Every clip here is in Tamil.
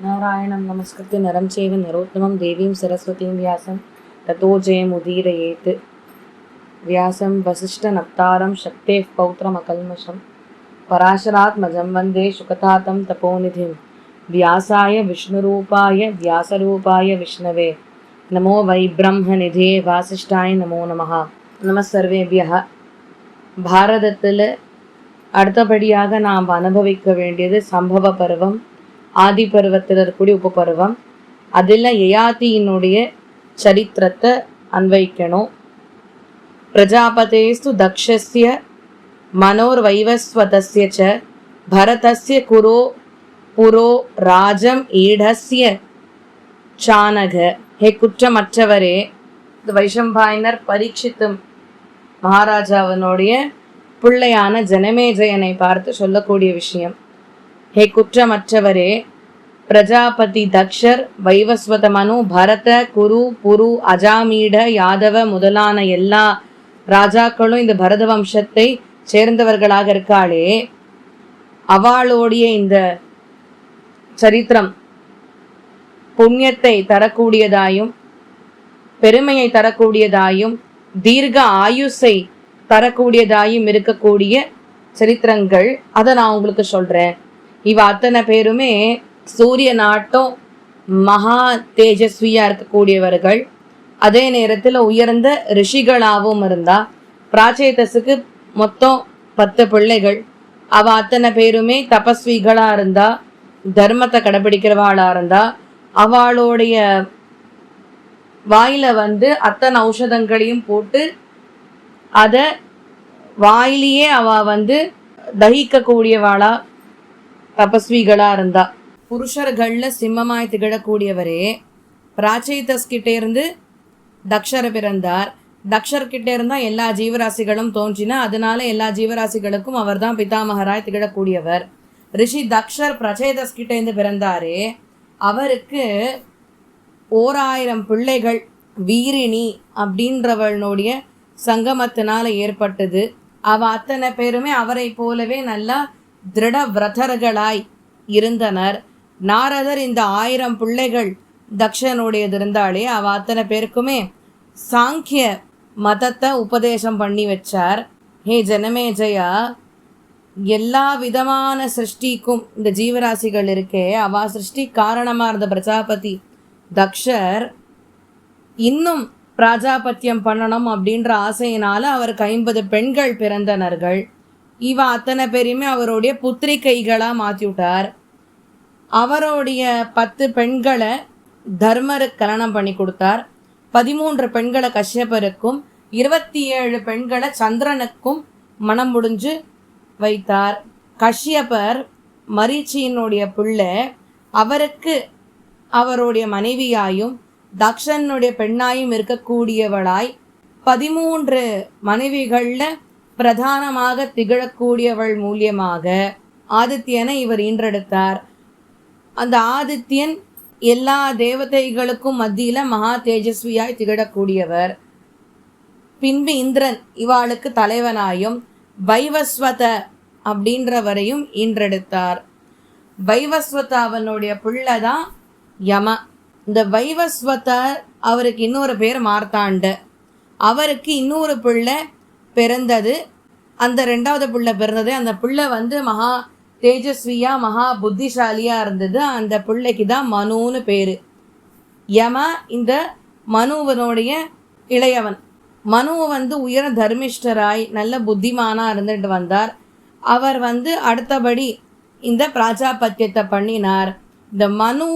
नारायणं नमस्कृत्य नरं चैव नरोत्तमं देवीं सरस्वतीं व्यासं ततो जयमुदीरयेत्। व्यासं वसिष्ठनप्तारं शक्तेः पौत्रमकल्मषं पराशरात्मजं वन्दे शुकतातं तपोनिधिं। व्यासाय विष्णुरूपाय व्यासरूपाय विष्णवे नमो वै ब्रह्मनिधे वासिष्ठाय नमो नमः. நம சர்வேபியः. பாரதத்தில் அடுத்தபடியாக நாம் அனுபவிக்க வேண்டியது சம்பவ பருவம், ஆதி பருவத்தில் இருக்கக்கூடிய உபபருவம். அதில் யயாதியினுடைய சரித்திரத்தை அன்வைக்கணும். பிரஜாபதேஸ்து தக்ஷஸ்ய மனோர்வைவஸ்வதஸ்ய ச பரதஸ்ய குரோ புரோ ராஜம் ஈடஸ்ய சானக. ஹே குற்றமற்றவரே, வைஷம்பாயனர் பரீட்சித்து மகாராஜாவினுடைய பிள்ளையான ஜனமேஜயனை பார்த்து சொல்லக்கூடிய விஷயம். ஹே குற்றமற்றவரே, பிரஜாபதி தக்ஷர், வைவஸ்வத மனு, பரத, குரு, புரு, அஜாமீட, யாதவ முதலான எல்லா ராஜாக்களும் இந்த பரத வம்சத்தை சேர்ந்தவர்களாக இருக்காளே, அவளுடைய இந்த சரித்திரம் புண்ணியத்தை தரக்கூடியதாயும் பெருமையை தரக்கூடியதாயும் தீர்க்க ஆயுசை தரக்கூடியதாயும் இருக்கக்கூடிய சரித்திரங்கள். அதை நான் உங்களுக்கு சொல்றேன். இவ அத்தனை பேருமே சூரிய நாட்டம் மகா தேஜஸ்வியா இருக்கக்கூடியவர்கள். அதே நேரத்தில் உயர்ந்த ரிஷிகளாகவும் இருந்தா. பிராச்சேதஸுக்கு மொத்தம் 10 பிள்ளைகள். அவ அத்தனை பேருமே தபஸ்விகளா இருந்தா, தர்மத்தை கடைபிடிக்கிறவாளா இருந்தா. அவளுடைய வாயில அத்தனை ஔஷதங்களையும் போட்டு அதை வாயிலேயே அவ தகிக்க கூடியவாளா தபஸ்விகளா இருந்தா. புருஷர்கள்ல சிம்மமாய் திகழக்கூடியவரே பிராச்சேதஸ் கிட்டே இருந்து தக்ஷர் பிறந்தார். தக்ஷர்கிட்ட இருந்தா எல்லா ஜீவராசிகளும் தோன்றின. அதனால எல்லா ஜீவராசிகளுக்கும் அவர் தான் பிதாமகராய் திகழக்கூடியவர். ரிஷி தக்ஷர் பிரச்சேதஸ் கிட்ட இருந்து பிறந்தாரே, அவருக்கு 1000 பிள்ளைகள் வீரிணி அப்படின்றவளுடைய சங்கமத்தினால ஏற்பட்டது. அவ அத்தனை பேருமே அவரை போலவே நல்லா திருட விரதர்களாய் இருந்தனர். நாரதர் இந்த 1000 பிள்ளைகள் தக்ஷனுடையது இருந்தாலே, அவ அத்தனை பேருக்குமே சாங்கிய மதத்தை உபதேசம் பண்ணி வச்சார். ஹே ஜனமேஜயா, எல்லா விதமான சிருஷ்டிக்கும் இந்த ஜீவராசிகள் இருக்கே, அவ சிருஷ்டி காரணமாக இருந்த பிரஜாபதி தக்ஷர் இன்னும் பிராஜாபத்தியம் பண்ணணும் அப்படின்ற ஆசையினால அவருக்கு 50 பெண்கள் பிறந்தனர்கள். இவ அத்தனை பேரையுமே அவருடைய புத்திரிகைகளாக மாற்றி விட்டார். அவருடைய 10 பெண்களை தர்மருக்கு கல்யாணம் பண்ணி கொடுத்தார். 13 பெண்களை கஷ்யபருக்கும் 27 பெண்களை சந்திரனுக்கும் மனம் முடிஞ்சு வைத்தார். கஷ்யபர் மரீச்சியினுடைய பிள்ளை. அவருக்கு அவருடைய மனைவியாயும் தக்ஷனுடைய பெண்ணாயும் இருக்கக்கூடியவளாய் 13 மனைவிகளில் பிரதானமாக திகழக்கூடியவள் மூலியமாக ஆதித்யனை இவர் ஈன்றெடுத்தார். அந்த ஆதித்யன் எல்லா தேவதைகளுக்கும் மத்தியில மகா தேஜஸ்வியாய் திகழக்கூடியவர். பின்பு இந்திரன் இவாளுக்கு தலைவனாயும் வைவஸ்வத அப்படின்றவரையும் ஈன்றெடுத்தார். வைவஸ்வத அவனுடைய பிள்ளை தான் யம. இந்த வைவஸ்வத அவருக்கு இன்னொரு பேர் மார்த்தாண்ட. அவருக்கு இன்னொரு பிள்ளை பிறந்தது. அந்த 2வது பிள்ளை பிறந்தது. அந்த பிள்ளை மகா தேஜஸ்வியா மகா புத்திசாலியா இருந்தது. அந்த பிள்ளைக்கு தான் மனுன்னு பேரு. யம இந்த மனுவனுடைய இளையவன். மனு உயர தர்மிஷ்டராய் நல்ல புத்திமானா இருந்துட்டு வந்தார். அவர் அடுத்தபடி இந்த பிராஜாபத்தியத்தை பண்ணினார். இந்த மனு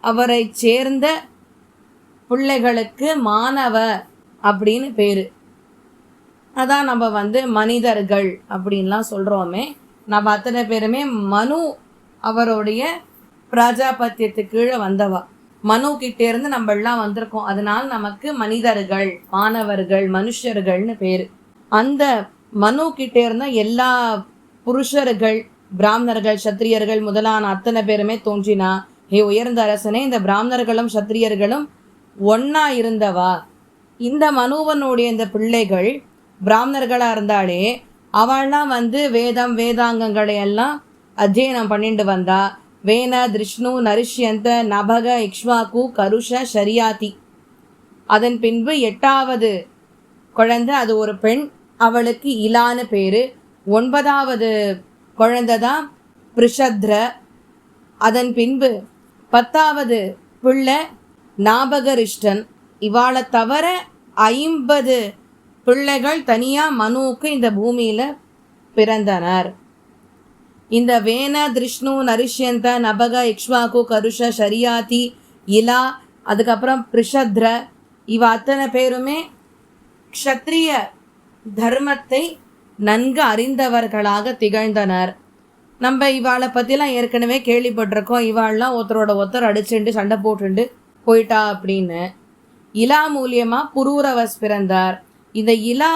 அவரை சேர்ந்த பிள்ளைகளுக்கு மானவ அப்படின்னு பேரு. அதான் நம்ம மனிதர்கள் அப்படின்லாம் சொல்றோமே. நம்ம அத்தனை பேருமே மனு அவருடைய பிராஜாபத்தியத்துக்கு கீழே வந்தவா. மனு கிட்டே இருந்து நம்ம எல்லாம் வந்திருக்கோம். அதனால நமக்கு மனிதர்கள், மாணவர்கள், மனுஷர்கள்னு பேரு. அந்த மனு கிட்டே இருந்த எல்லா புருஷர்கள், பிராமணர்கள், சத்திரியர்கள் முதலான அத்தனை பேருமே தோன்றினா. ஹே உயர்ந்த அரசனே, இந்த பிராமணர்களும் சத்திரியர்களும் ஒன்னா இருந்தவா. இந்த மனுவனுடைய இந்த பிள்ளைகள் பிராமணர்களா இருந்தாலே அவள்லாம் வேதம் வேதாங்கங்களை எல்லாம் அத்தியனம் பண்ணிட்டு வந்தா. வேன திருஷ்ணு நரிஷ்யந்த நபக இக்ஷ்வாக்கு கருஷ ஷரியாதி. அதன் பின்பு 8வது குழந்தை, அது ஒரு பெண், அவளுக்கு இலான்னு பேரு. 9வது குழந்தை தான் பிரிஷத்ர. அதன் பின்பு 10வது பிள்ளை நாபகரிஷ்டன். இவாளை தவிர 50 பிள்ளைகள் தனியாக மனுவுக்கு இந்த பூமியில் பிறந்தனர். இந்த வேன திருஷ்ணு நரிஷ்யந்த நபக இக்ஷ்வாக்கு கருஷ ஷரியாதி இலா, அதுக்கப்புறம் பிரிஷத்ர, இவ அத்தனை பேருமே க்ஷத்ரிய தர்மத்தை நன்கு அறிந்தவர்களாக திகழ்ந்தனர். நம்ம இவாளை பற்றிலாம் ஏற்கனவே கேள்விப்பட்டிருக்கோம். இவாள்லாம் ஒருத்தரோட ஒருத்தர் அடிச்சுண்டு சண்டை போட்டுண்டு போயிட்டா அப்படின்னு. இலா மூலியமாக புரூரவஸ் பிறந்தார். இந்த இலா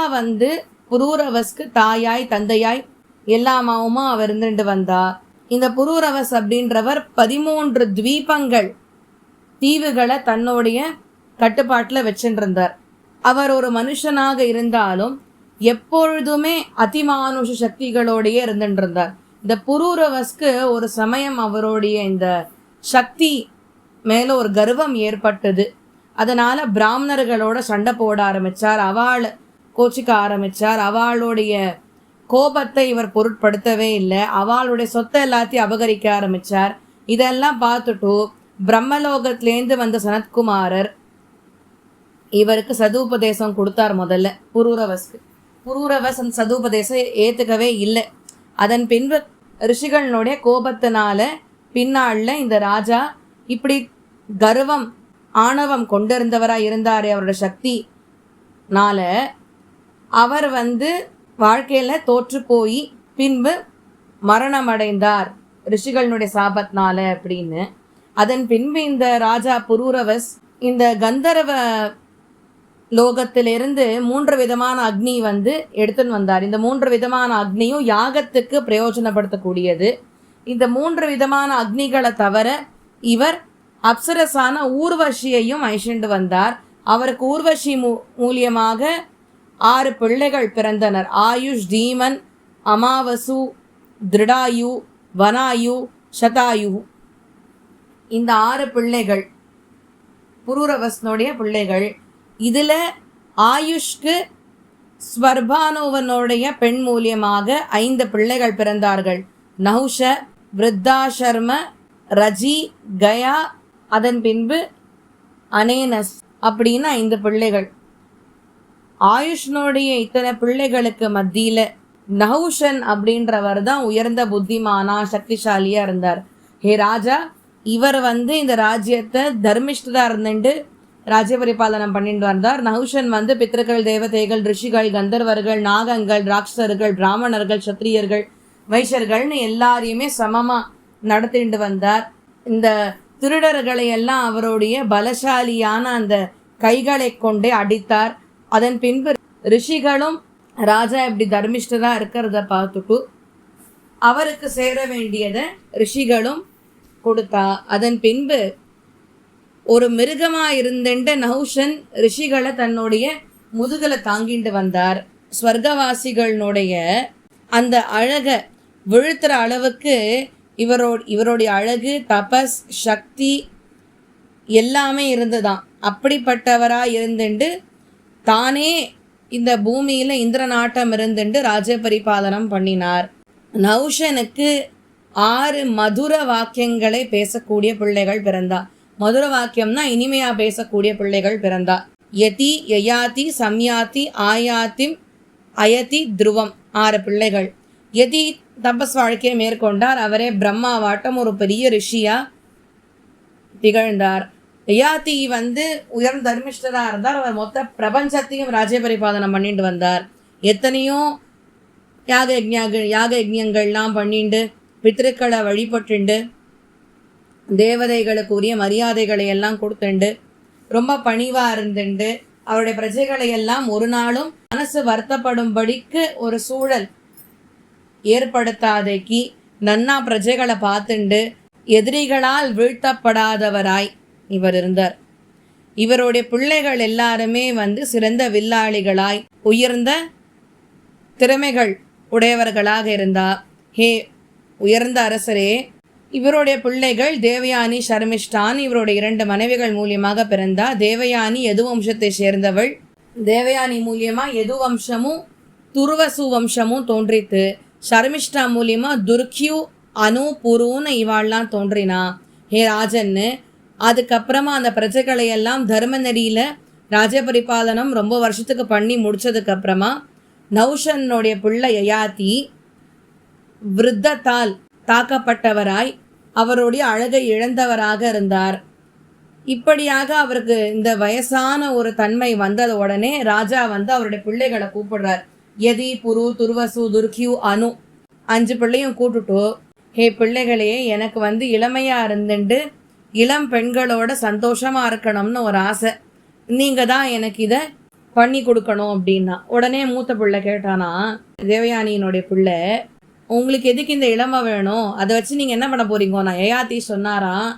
புரூரவஸ்க்கு தாயாய் தந்தையாய் எல்லாமாவுமா அவர் இருந்துட்டு வந்தா. இந்த புரூரவஸ் அப்படின்றவர் 13 தீபங்கள் தீவுகளை தன்னுடைய கட்டுப்பாட்டில் வச்சுருந்தார். அவர் ஒரு மனுஷனாக இருந்தாலும் எப்பொழுதுமே அதிமானுஷ சக்திகளோடையே இருந்துட்டு. இந்த புரூரவஸ்க்கு ஒரு சமயம் அவருடைய இந்த சக்தி மேலே ஒரு கர்வம் ஏற்பட்டது. அதனால் பிராமணர்களோட சண்டை போட ஆரம்பித்தார். அவள் கோச்சிக்க ஆரம்பித்தார். அவளுடைய கோபத்தை இவர் பொருட்படுத்தவே இல்லை. அவளுடைய சொத்தை எல்லாத்தையும் அபகரிக்க ஆரம்பித்தார். இதெல்லாம் பார்த்துட்டு பிரம்மலோகத்திலேருந்து வந்த சனத்குமாரர் இவருக்கு சதுபதேசம் கொடுத்தார். முதல்ல புரூரவஸ்க்கு. புரூரவஸ் அந்த சதுபதேசம் ஏற்றுக்கவே இல்லை. அதன் பின்பு ரிஷிகளுடைய கோபத்தினால பின்னாளில் இந்த ராஜா இப்படி கர்வம் ஆணவம் கொண்டிருந்தவராக இருந்தார். அவரோட சக்தினால அவர் வாழ்க்கையில் தோற்று போய் பின்பு மரணம் அடைந்தார் ரிஷிகளுடைய சாபத்தினால அப்படின்னு. அதன் பின்பு இந்த ராஜா புரூரவஸ் இந்த கந்தர்வ லோகத்திலிருந்து 3 விதமான அக்னி எடுத்துன்னு வந்தார். இந்த 3 விதமான அக்னியும் யாகத்துக்கு பிரயோஜனப்படுத்தக்கூடியது. இந்த 3 விதமான அக்னிகளை தவிர இவர் அப்சரசான ஊர்வஷியையும் அழைச்சிட்டு வந்தார். அவருக்கு ஊர்வஷி மூலியமாக 6 பிள்ளைகள் பிறந்தனர். ஆயுஷ், தீமன், அமாவசு, திருடாயு, வனாயு, சதாயு. இந்த 6 பிள்ளைகள் புரூரவஸ்னுடைய பிள்ளைகள். இதில் ஆயுஷ்க்கு ஸ்வர்பானுவனுடைய பெண் மூலியமாக 5 பிள்ளைகள் பிறந்தார்கள். நஹுஷ, விருத்தாசர்ம, ரஜி, கயா, அதன் பின்பு அனேனஸ் அப்படின்னு 5 பிள்ளைகள். ஆயுஷ்னுடைய இத்தனை பிள்ளைகளுக்கு மத்தியில் நஹுஷன் அப்படின்றவர் தான் உயர்ந்த புத்திமானா சக்திசாலியாக இருந்தார். ஹே ராஜா, இவர் இந்த ராஜ்யத்தை தர்மிஷ்டதாக இருந்துட்டு ராஜ்ய பரிபாலனம் பண்ணிட்டு வந்தார். நஹுஷன் பித்திருக்கள், தேவதைகள், ரிஷிகள், கந்தர்வர்கள், நாகங்கள், ராட்சசர்கள், பிராமணர்கள், சத்திரியர்கள், வைஷர்கள்னு எல்லாரையுமே சமமாக நடத்திட்டு வந்தார். இந்த திருடர்களை எல்லாம் அவருடைய பலசாலியான அந்த கைகளை கொண்டே அடித்தார். அதன் பின்பு ரிஷிகளும் ராஜா இப்படி தர்மிஷ்டராக இருக்கிறத பார்த்துட்டு அவருக்கு சேர வேண்டியதை ரிஷிகளும் கொடுத்தா. அதன் பின்பு ஒரு மிருகமாக இருந்துட்டு நஹுஷன் ரிஷிகளை தன்னுடைய முதுகலை தாங்கிட்டு வந்தார். ஸ்வர்கவாசிகளுடைய அந்த அழகை விழுத்துற அளவுக்கு இவருடைய அழகு, தபஸ், சக்தி எல்லாமே இருந்துதான். அப்படிப்பட்டவராக இருந்துட்டு தானே இந்த பூமியில் இந்திரநாட்டம் இருந்துட்டு ராஜ்ய பரிபாலனம் பண்ணினார். நஹுஷனுக்கு 6 மதுர வாக்கியங்களை பேசக்கூடிய பிள்ளைகள் பிறந்தா. மதுர வாக்கியம்னா இனிமையாக பேசக்கூடிய பிள்ளைகள் பிறந்தா. யதி, யயாதி, சம்யாதி, ஆயாத்திம், அயதி, துருவம் 6 பிள்ளைகள். யதி தபஸ் வாழ்க்கையை மேற்கொண்டார். அவரே பிரம்மாவாட்டம் ஒரு பெரிய ரிஷியா திகழ்ந்தார். யயாதி உயர்ந்த தர்மிஷ்டராக இருந்தார். அவர் மொத்த பிரபஞ்சத்தையும் ராஜ்ய பரிபாலனம் பண்ணிட்டு வந்தார். எத்தனையோ யாக யஜ்ஞங்கள்லாம் பண்ணிண்டு பித்திருக்களை வழிபட்டுண்டு தேவதைகளுக்குரிய மரியாதைகளை எல்லாம் கொடுத்துண்டு ரொம்ப பணிவாக இருந்துண்டு அவருடைய பிரஜைகளை எல்லாம் ஒரு நாளும் மனசு வருத்தப்படும்படிக்கு ஒரு சூழல் ஏற்படுத்தாதைக்கு நன்னா பிரஜைகளை பார்த்துண்டு எதிரிகளால் வீழ்த்தப்படாதவராய் இவர் இருந்தார். இவருடைய பிள்ளைகள் எல்லாருமே சிறந்த வில்லாளிகளாய் உயர்ந்த திறமைகள் உடையவர்களாக இருந்தா. ஹே உயர்ந்த அரசரே, இவருடைய பிள்ளைகள் தேவயானி, ஷர்மிஷ்டான் இவருடைய 2 மனைவிகள் மூலியமாக பிறந்தா. தேவயானி யது வம்சத்தை சேர்ந்தவள். தேவயானி மூலியமா யது வம்சமும் துருவசு வம்சமும் தோன்றித்து. ஷர்மிஷ்டா மூலியமா துர்க்யு, அனு, புருன்னு இவாள்லாம் தோன்றினா. ஹே ராஜன்னு, அதுக்கப்புறமா அந்த பிரஜைகளை எல்லாம் தர்ம நெறியில ராஜ பரிபாலனம் ரொம்ப வருஷத்துக்கு பண்ணி முடிச்சதுக்கு அப்புறமா நௌஷனுடைய பிள்ளை யயாதி விருத்தத்தால் தாக்கப்பட்டவராய் அவருடைய அழகை இழந்தவராக இருந்தார். இப்படியாக அவருக்கு இந்த வயசான ஒரு தன்மை வந்தது. உடனே ராஜா அவருடைய பிள்ளைகளை கூப்பிடுறார். யதி, புரு, துர்வசு, துர்க்யு, அனு 5 பிள்ளையும் கூட்டுட்டு, ஹே பிள்ளைகளே, எனக்கு இளமையா இருந்துட்டு இளம் பெண்களோட சந்தோஷமா இருக்கணும்னு ஒரு ஆசை. நீங்க தான் எனக்கு இதை பண்ணி கொடுக்கணும் அப்படின்னா. உடனே மூத்த பிள்ளை கேட்டானா, தேவயானியினுடைய பிள்ளை, உங்களுக்கு எதுக்கு இந்த இளமை வேணும்? அதை வச்சு நீங்கள் என்ன பண்ண போறீங்க? நான் யயாதி சொன்னாராம்,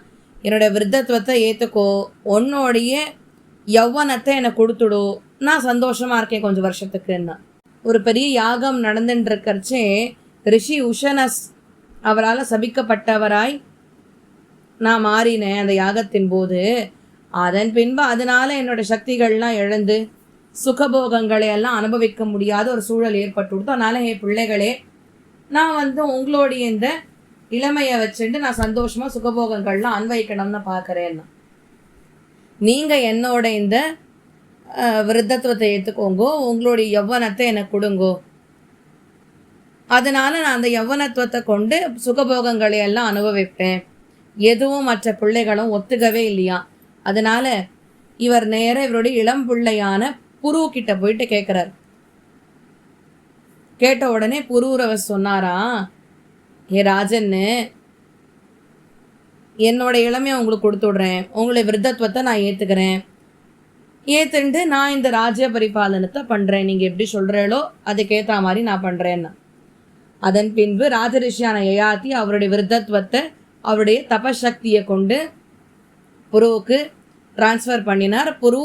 என்னோடய விருத்தத்துவத்தை ஏற்றுக்கோ, உன்னோடைய யௌவனத்தை எனக்கு கொடுத்துடு, நான் சந்தோஷமாக இருக்கேன் கொஞ்சம் வருஷத்துக்குன்னா. ஒரு பெரிய யாகம் நடந்துட்டு இருக்கிறச்சே ரிஷி உஷனஸ் அவரால் சபிக்கப்பட்டவராய் நான் மாறினேன் அந்த யாகத்தின் போது. அதன் பின்பு அதனால என்னோட சக்திகள்லாம் இழந்து சுகபோகங்களை எல்லாம் அனுபவிக்க முடியாத ஒரு சூழல் ஏற்பட்டு கொடுத்தோம். அதனால என் பிள்ளைகளே, நான் உங்களுடைய இந்த இளமையை வச்சுட்டு நான் சந்தோஷமாக சுகபோகங்கள்லாம் அன்வைக்கணும்னு பார்க்குறேன்னா, நீங்கள் என்னோட இந்த விருத்தத்துவத்தை ஏற்றுக்கோங்கோ, உங்களுடைய யௌவனத்தை எனக்கு கொடுங்கோ, அதனால நான் அந்த யௌவனத்துவத்தை கொண்டு சுகபோகங்களை எல்லாம் அனுபவிப்பேன். எதுவும் மற்ற பிள்ளைகளும் ஒத்துக்கவே இல்லையா. அதனால இவர் நேர இவருடைய இளம் பிள்ளையான புரு கிட்ட போயிட்டு கேட்குறார். கேட்ட உடனே புரூரவர் சொன்னாரா, ஏ ராஜன்னு, என்னோட இளமையை உங்களுக்கு கொடுத்து விடுறேன், உங்களுடைய விருத்தத்துவத்தை நான் ஏற்றுக்கிறேன், ஏற்றுண்டு நான் இந்த ராஜ்ய பரிபாலனத்தை பண்ணுறேன், நீங்கள் எப்படி சொல்கிறீங்களோ அதுக்கேற்ற மாதிரி நான் பண்ணுறேன்னா. அதன் பின்பு ராஜரிஷியான யயாதி அவருடைய விருத்தத்துவத்தை அவருடைய தபசக்தியை கொண்டு புருவுக்கு டிரான்ஸ்ஃபர் பண்ணினார். புரு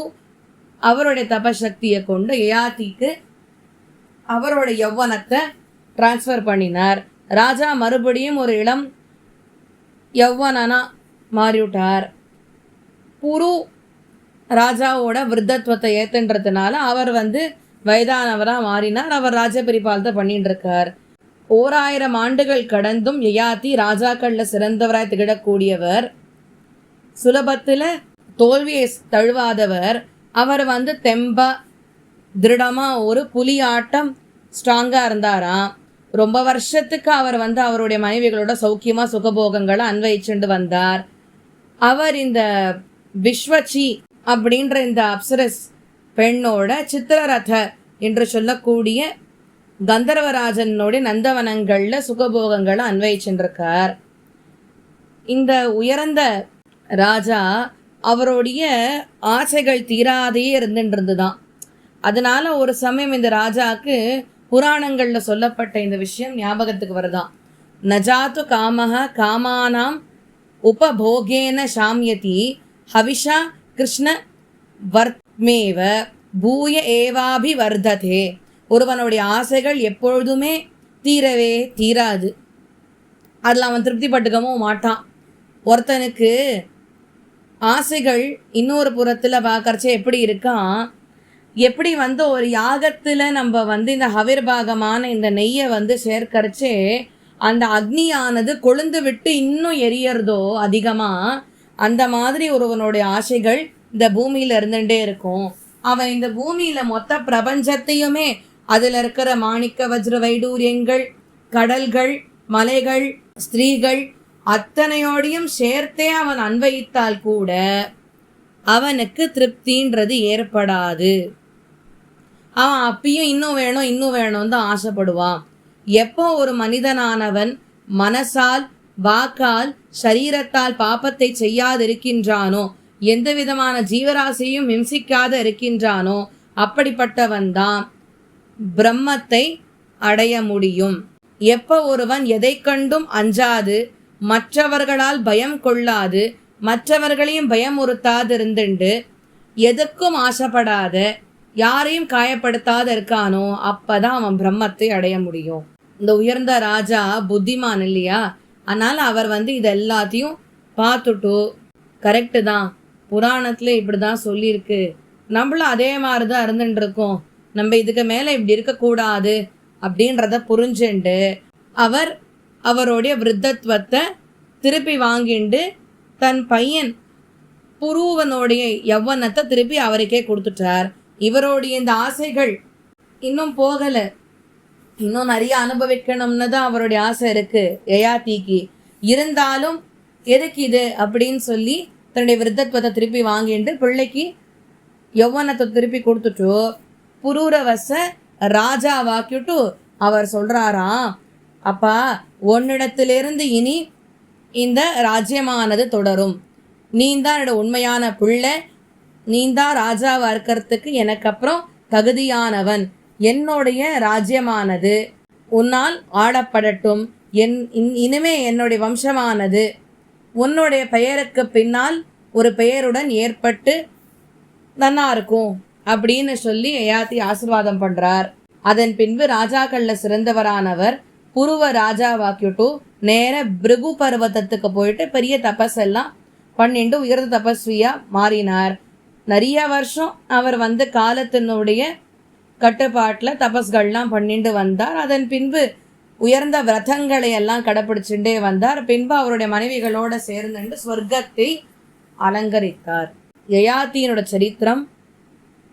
அவருடைய தபசக்தியை கொண்டு யயாதிக்கு அவரோட யௌவனத்தை டிரான்ஸ்ஃபர் பண்ணினார். ராஜா மறுபடியும் ஒரு இளம் யௌவனனா மாறிவிட்டார். புரு ராஜாவோட விருத்தத்துவத்தை ஏற்றுன்றதுனால அவர் வயதானவராக மாறினார். அவர் ராஜ பரிபாலத்தை பண்ணிட்டு இருக்கார். 1000 ஆண்டுகள் கடந்தும் யயாதி ராஜாக்களில் சிறந்தவராய் திகழக்கூடியவர், சுலபத்தில் தோல்வியை தழுவாதவர். அவர் தெம்பா திருடமாக ஒரு புலி ஆட்டம் ஸ்ட்ராங்காக இருந்தாராம். ரொம்ப வருஷத்துக்கு அவர் அவருடைய மனைவிகளோட சௌக்கியமாக சுகபோகங்களை அன்வயிச்சுண்டு வந்தார். அவர் இந்த விஸ்வச்சி அப்படின்ற இந்த அப்சரஸ் பெண்ணோட சித்திரரத என்று சொல்லக்கூடிய கந்தர்வராஜனோட நந்தவனங்களில் சுகபோகங்களை அன்வயிச்சுருக்கார். இந்த உயர்ந்த ராஜா அவருடைய ஆசைகள் தீராதே இருந்துட்டு தான். அதனால ஒரு சமயம் இந்த ராஜாவுக்கு புராணங்களில் சொல்லப்பட்ட இந்த விஷயம் ஞாபகத்துக்கு வருதான். நஜாத்து காமஹ காமானாம் உபபோகேன சாம்யதி ஹவிஷா கிருஷ்ண வர்த்மேவ பூய ஏவாபி வர்ததே. ஒருவனுடைய ஆசைகள் எப்பொழுதுமே தீரவே தீராது, அதில் அவன் திருப்தி பட்டுக்கவும் மாட்டான். ஒருத்தனுக்கு ஆசைகள் இன்னொரு புறத்தில் பார்க்கறச்சே எப்படி இருக்கான், எப்படி ஒரு யாகத்தில் நம்ம இந்த ஹவிர்பாகமான இந்த நெய்யை சேர்க்கறச்சே அந்த அக்னியானது கொழுந்து விட்டு இன்னும் எரியறதோ அதிகமாக, அந்த மாதிரி ஒருவனுடைய ஆசைகள் இந்த பூமியில் இருந்துகிட்டே இருக்கும். அவன் இந்த பூமியில் மொத்த பிரபஞ்சத்தையுமே அதில் இருக்கிற மாணிக்க வஜ்ர வைடூரியங்கள், கடல்கள், மலைகள், ஸ்திரீகள் அத்தனையோடையும் சேர்த்தே அவன் அன்வயித்தால் கூட அவனுக்கு திருப்தின்றது ஏற்படாது. அவன் அப்பயும் இன்னும் வேணும் இன்னும் வேணும் தான் ஆசைப்படுவான். எப்போ ஒரு மனிதனானவன் மனசால் வாக்கால் சரீரத்தால் பாப்பத்தை செய்யாதிருக்கின்றானோ, எந்த விதமான ஜீவராசியும் ஹிம்சிக்காத இருக்கின்றானோ, அப்படிப்பட்டவன் தான் பிரம்மத்தை அடைய முடியும். எப்போ ஒருவன் எதை கண்டும் அஞ்சாது, மற்றவர்களால் பயம் கொள்ளாது, மற்றவர்களையும் பயமுறுத்தாது இருந்துண்டு எதுக்கும் ஆசைப்படாத, யாரையும் காயப்படுத்தாத இருக்கானோ, அப்பதான் அவன் பிரம்மத்தை அடைய முடியும். இந்த உயர்ந்த ராஜா புத்திமான் இல்லையா, அதனால் அவர் இது எல்லாத்தையும் பார்த்துட்டு கரெக்டு தான், புராணத்தில் இப்படி தான் சொல்லியிருக்கு, நம்மளும் அதே மாதிரி தான் இருந்துட்டு இருக்கோம், நம்ம இதுக்கு மேலே இப்படி இருக்கக்கூடாது அப்படின்றத புரிஞ்சுண்டு அவர் அவருடைய விருத்தத்துவத்தை திருப்பி வாங்கிண்டு தன் பையன் புருவனுடைய யௌவனத்தை திருப்பி அவருக்கே கொடுத்துட்டார். இவருடைய இந்த ஆசைகள் இன்னும் போகலை, இன்னும் நிறைய அனுபவிக்கணும்னு தான் அவருடைய ஆசை இருக்கு யயாதிக்கு. இருந்தாலும் எதுக்கு இது அப்படின்னு சொல்லி தன்னுடைய விருத்தத்துவத்தை திருப்பி வாங்கிட்டு பிள்ளைக்கு யௌவனத்தை திருப்பி கொடுத்துட்டு புரூரவச ராஜாவாக்கிட்டு அவர் சொல்றாராம், அப்பா உன்னிடத்திலிருந்து இனி இந்த ராஜ்யமானது தொடரும், நீந்தான் என்னோட உண்மையான பிள்ளை, நீந்தான் ராஜாவா இருக்கிறதுக்கு எனக்கு அப்புறம் தகுதியானவன், என்னுடைய ராஜ்யமானது உன்னால் ஆளப்படட்டும், இனிமே என்னுடைய வம்சமானது உன்னுடைய பெயருக்கு பின்னால் ஒரு பெயருடன் ஏற்பட்டு நன்னா இருக்கும் அப்படின்னு சொல்லி யயாதி ஆசீர்வாதம் பண்றார். அதன் பின்பு ராஜாக்கள்ல சிறந்தவரானவர் புருவ ராஜாவாக்கிட்டு நேர பிருகு பர்வதத்துக்கு போயிட்டு பெரிய தபஸெல்லாம் பண்ணிட்டு உயர்ந்த தபஸ்வியா மாறினார். நிறைய வருஷம் அவர் காலத்தினுடைய கட்டுப்பாட்டில் தபஸ்கள்லாம் பண்ணிட்டு வந்தார். அதன் பின்பு உயர்ந்த விரதங்களை எல்லாம் கடைப்பிடிச்சுட்டே வந்தார். பின்பு அவருடைய மனைவிகளோட சேர்ந்துட்டு ஸ்வர்க்கத்தை அலங்கரித்தார். யயாதியினோட சரித்திரம்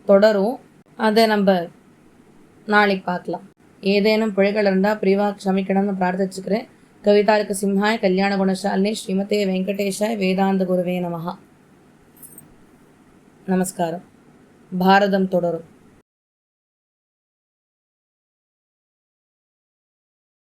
தொடரும், அதை நம்ம நாளைக்கு பார்க்கலாம். ஏதேனும் பிழைகள் இருந்தால் பிரிவாக க்ஷமிக்கணும்னு பிரார்த்திச்சுக்கிறேன். கவிதாருக்கு சிம்ஹாய கல்யாண குணசாலினி ஸ்ரீமதே வெங்கடேஷாய வேதாந்த குருவே நமஹா. நமஸ்காரம். பாரதம் தொடரும்.